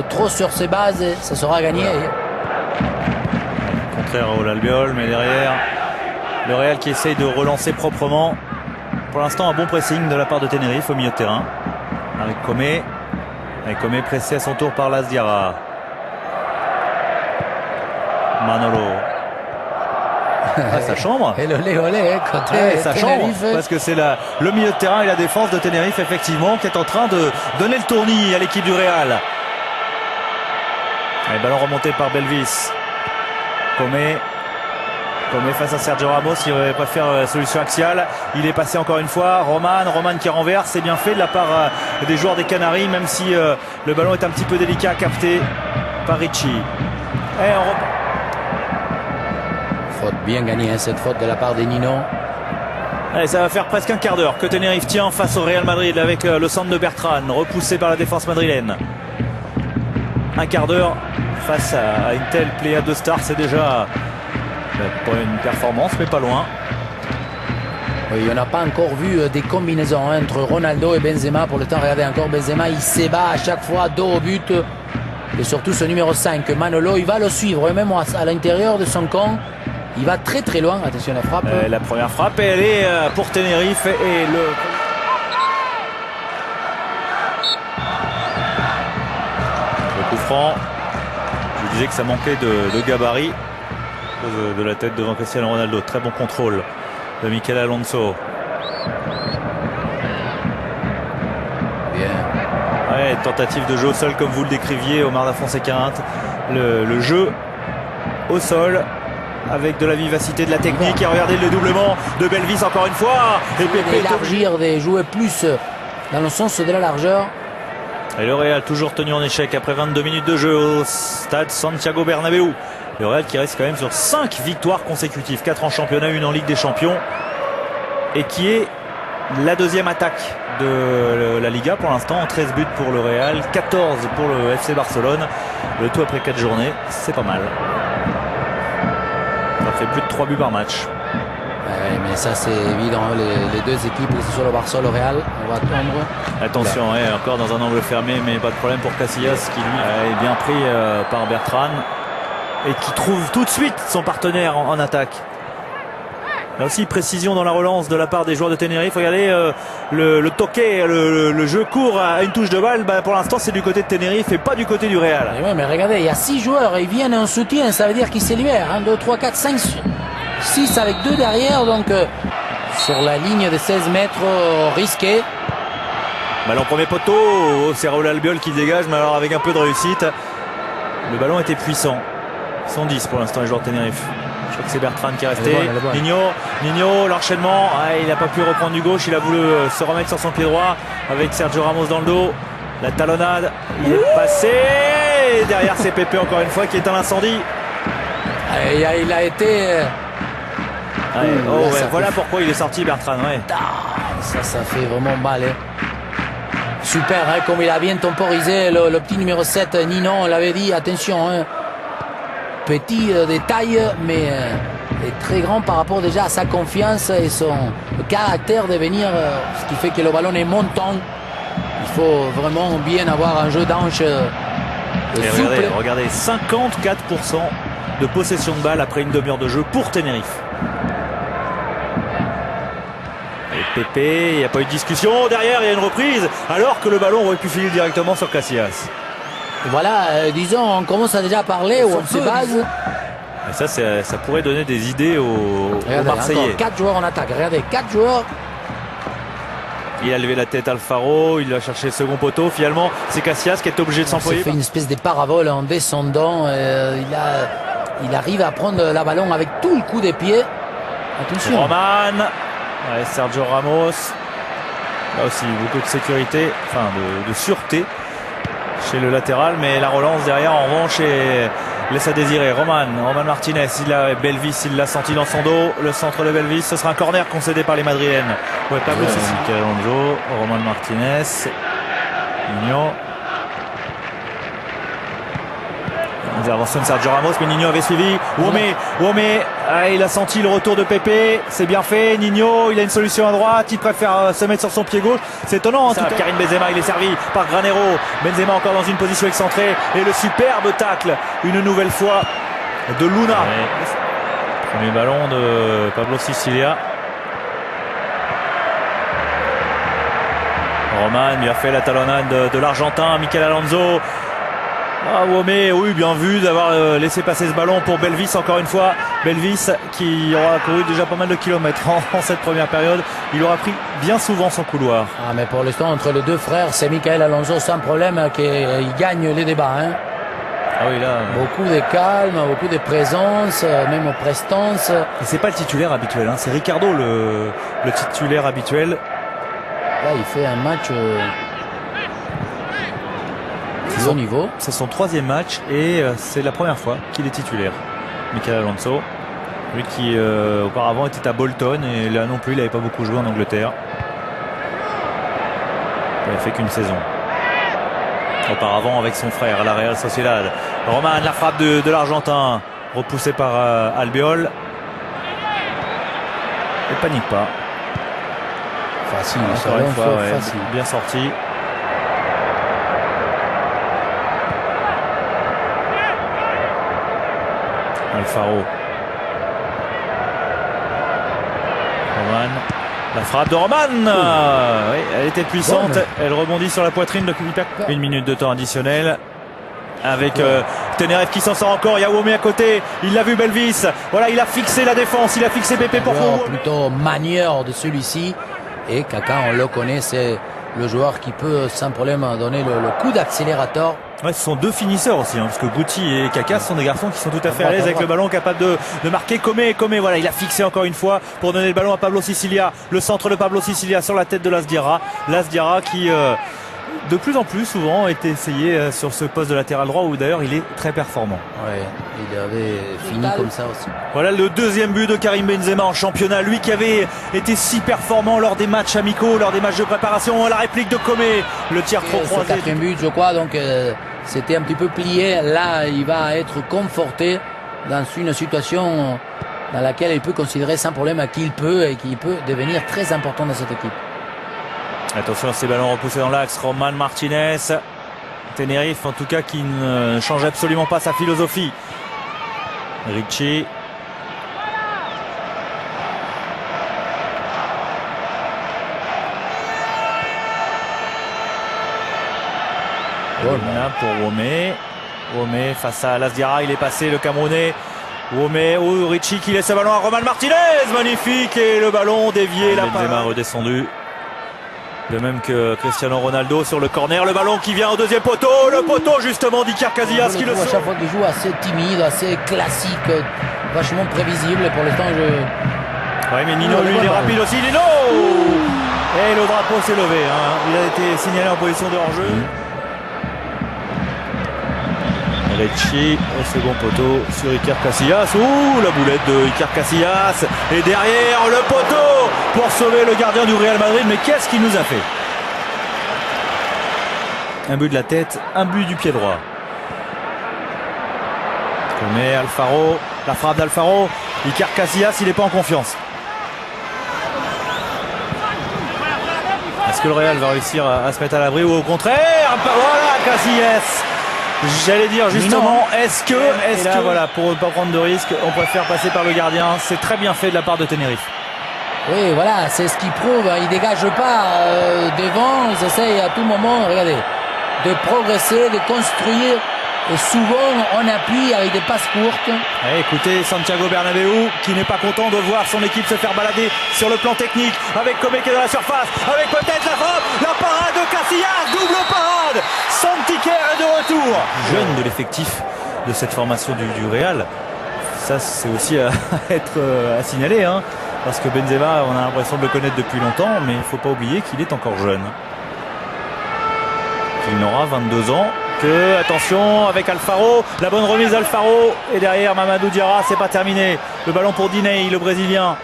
trop sur ses bases, ça sera gagné. Voilà. Contraire au Albiol, mais derrière, le Real qui essaye de relancer proprement. Pour l'instant, un bon pressing de la part de Tenerife au milieu de terrain. Avec Comé. Avec Comé pressé à son tour par Las Diarra. Manolo. Ah, sa chambre. Et l'olé olé, côté sa chambre. Parce que c'est le milieu de terrain et la défense de Tenerife, effectivement, qui est en train de donner le tournis à l'équipe du Real. Allez, ballon remonté par Belvis. Comé face à Sergio Ramos, il préfère la solution axiale. Il est passé encore une fois. Roman qui renverse, c'est bien fait de la part des joueurs des Canaries, même si le ballon est un petit peu délicat à capter par Ricci. Faute bien gagnée, hein, cette faute de la part des Nino. Allez, ça va faire presque un quart d'heure que Tenerife tient face au Real Madrid avec le centre de Bertrand, repoussé par la défense madrilène. Un quart d'heure face à une telle pléiade de stars, c'est déjà pas une performance, mais pas loin. Oui, on n'a pas encore vu des combinaisons entre Ronaldo et Benzema. Pour le temps, regardez encore Benzema, il s'ébat à chaque fois, dos au but. Et surtout ce numéro 5, Manolo, il va le suivre. Et même à l'intérieur de son camp, il va très très loin. Attention à la frappe. La première frappe, elle est pour Tenerife. Et le coup franc. Je disais que ça manquait de gabarit. De la tête devant Cristiano Ronaldo. Très bon contrôle de Mikel Alonso. Bien. Ouais, tentative de jeu au sol comme vous le décriviez, Omar da Fonseca. Le jeu au sol avec de la vivacité, de la technique. Et regardez le doublement de Belvis encore une fois. Et Pépé d'élargir, de jouer plus dans le sens de la largeur. Et le Real toujours tenu en échec après 22 minutes de jeu au stade Santiago Bernabéu. Le Real qui reste quand même sur 5 victoires consécutives, 4 en championnat, 1 en Ligue des Champions, et qui est la deuxième attaque de la Liga pour l'instant, 13 buts pour le Real, 14 pour le FC Barcelone, le tout après 4 journées, c'est pas mal. Ça fait plus de 3 buts par match. Ouais, mais ça c'est évident, les deux équipes, que ce soit le Barça ou le Real, on va attendre. Attention, ouais, encore dans un angle fermé, mais pas de problème pour Casillas qui lui est bien pris par Bertrand. Et qui trouve tout de suite son partenaire en attaque. Là aussi, précision dans la relance de la part des joueurs de Tenerife. Regardez le toqué, le jeu court à une touche de balle. Pour l'instant, c'est du côté de Tenerife et pas du côté du Real. Oui, mais regardez, il y a 6 joueurs. Ils viennent en soutien. Ça veut dire qu'ils se libèrent. 1, 2, 3, 4, 5, 6 avec 2 derrière. Donc, sur la ligne de 16 mètres, risqué. Ballon premier poteau. C'est Raúl Albiol qui dégage, mais alors avec un peu de réussite. Le ballon était puissant. Ils sont 10 pour l'instant les joueurs de Tenerife. Je crois que c'est Bertrand qui est resté. Nino, l'enchaînement. Il n'a pas pu reprendre du gauche. Il a voulu se remettre sur son pied droit avec Sergio Ramos dans le dos. La talonnade. Il est passé. Et derrière c'est Pépé encore une fois qui est un incendie. Il a été. Voilà pourquoi il est sorti Bertrand. Ouais. Ça fait vraiment mal. Super, comme il a bien temporisé le petit numéro 7, Nino, on l'avait dit, attention. Petit détail, mais très grand par rapport déjà à sa confiance et son caractère de venir, ce qui fait que le ballon est montant. Il faut vraiment bien avoir un jeu d'anche souple. Regardez, 54% de possession de balle après une demi-heure de jeu pour Tenerife. Et Pépé, il n'y a pas eu de discussion. Derrière, il y a une reprise, alors que le ballon aurait pu filer directement sur Casillas. Voilà, disons, on commence à déjà parler où on se base. Et ça pourrait donner des idées aux Marseillais. 4 joueurs en attaque. Regardez, 4 joueurs. Il a levé la tête Alfaro, il va chercher le second poteau. Finalement, c'est Casillas qui est obligé de s'employer. Il fait une espèce de parabole en descendant. Il arrive à prendre la ballon avec tout le coup des pieds. Attention. Roman, Sergio Ramos. Là aussi, beaucoup de sécurité, enfin de sûreté chez le latéral, mais la relance derrière en revanche laisse à désirer. Roman Martinez, Belvis, il l'a senti dans son dos, le centre de Belvis, ce sera un corner concédé par les Madrilènes. Ouais, Pablo Mikel Alonso, Roman Martinez, Nino. Intervention de Sergio Ramos, mais Nino avait suivi. Wome, il a senti le retour de Pepe, c'est bien fait. Nino, il a une solution à droite, il préfère se mettre sur son pied gauche. C'est étonnant, hein, Karim Benzema, il est servi par Granero. Benzema encore dans une position excentrée. Et le superbe tacle, une nouvelle fois, de Luna. Ouais. Premier ballon de Pablo Sicilia. Roman lui a fait la talonnade de l'Argentin, Mikel Alonso. Wome, oui, bien vu d'avoir laissé passer ce ballon pour Belvis encore une fois. Belvis qui aura couru déjà pas mal de kilomètres en cette première période. Il aura pris bien souvent son couloir. Mais pour l'instant, entre les deux frères, c'est Mikel Alonso sans problème qui gagne les débats. Hein. Oui, là, beaucoup de calme, beaucoup de présence, même prestance. Et c'est pas le titulaire habituel, hein. C'est Ricardo le titulaire habituel. Là, il fait un match haut niveau. C'est son 3e match et c'est la première fois qu'il est titulaire. Mikel Alonso, lui qui auparavant était à Bolton et là non plus il n'avait pas beaucoup joué en Angleterre. Il n'avait fait qu'une saison. Auparavant avec son frère, la Real Sociedad. Roman, la frappe de l'Argentin, repoussé par Albiol. Il panique pas. Facile, encore une fois, facile. Bien sorti. Alfaro. Roman. La frappe de Roman. Oui, elle était puissante. Bon, elle rebondit sur la poitrine de Kuipek. 1 minute de temps additionnel. Avec Tenerife qui s'en sort encore. Il y a Wome à côté. Il l'a vu Belvis. Voilà, il a fixé la défense. Il a fixé Pepe pour plutôt manière de celui-ci. Et Kaka, on le connaît, c'est le joueur qui peut sans problème donner le coup d'accélérateur. Ouais, ce sont deux finisseurs aussi, hein, parce que Guti et Kaka sont des garçons qui sont tout à fait à l'aise avec le ballon, capables de marquer. Comé, voilà, il a fixé encore une fois pour donner le ballon à Pablo Sicilia. Le centre de Pablo Sicilia sur la tête de Lasdiara. Lasdiara qui de plus en plus souvent est essayé sur ce poste de latéral droit où d'ailleurs il est très performant. Ouais, il avait fini comme ça aussi. Voilà le 2e but de Karim Benzema en championnat, lui qui avait été si performant lors des matchs amicaux, lors des matchs de préparation. La réplique de Comé, le tir trop croisé. C'est le 4e but je crois, donc c'était un petit peu plié. Là il va être conforté dans une situation dans laquelle il peut considérer sans problème qu'il peut et qu'il peut devenir très important dans cette équipe. Attention à ces ballons repoussés dans l'axe. Roman Martinez. Tenerife en tout cas qui ne change absolument pas sa philosophie. Ricci. Voilà pour Wome. Wome face à Lasdiara, il est passé le Camerounais. Wome, Ricci qui laisse le ballon à Roman Martinez. Magnifique, et le ballon dévié. Benzema redescendu. De même que Cristiano Ronaldo sur le corner, le ballon qui vient au 2e poteau, le poteau justement d'Iker Casillas qui le sauve. À chaque fois qu'il joue assez timide, assez classique, vachement prévisible. Pour l'instant, Oui, mais Nino, lui, il est rapide aussi. Nino et le drapeau s'est levé. Hein. Il a été signalé en position de hors-jeu. Ricci au second poteau sur Iker Casillas. Ouh, la boulette de Iker Casillas. Et derrière le poteau pour sauver le gardien du Real Madrid. Mais qu'est-ce qu'il nous a fait? Un but de la tête, un but du pied droit. Mais Alfaro, la frappe d'Alfaro. Iker Casillas, il n'est pas en confiance. Est-ce que le Real va réussir à se mettre à l'abri ou au contraire? Voilà, Casillas. J'allais dire justement, est-ce que voilà, pour ne pas prendre de risque, on préfère passer par le gardien? C'est très bien fait de la part de Tenerife. Oui, voilà, c'est ce qu'il prouve. Il ne dégage pas devant, ils essayent à tout moment, regardez, de progresser, de construire. Et souvent, on appuie avec des passes courtes. Et écoutez, Santiago Bernabéu qui n'est pas content de voir son équipe se faire balader sur le plan technique. Avec Comé qui est dans la surface. Avec peut-être la frappe, la parade de Casillas. Double parade. Santiquer est de retour. Jeune de l'effectif de cette formation du Real. Ça, c'est aussi à signaler. Hein, parce que Benzema, on a l'impression de le connaître depuis longtemps. Mais il ne faut pas oublier qu'il est encore jeune. Il n'aura 22 ans. Attention avec Alfaro, la bonne remise d'Alfaro et derrière Mamadou Diarra, c'est pas terminé. Le ballon pour Diney, le Brésilien.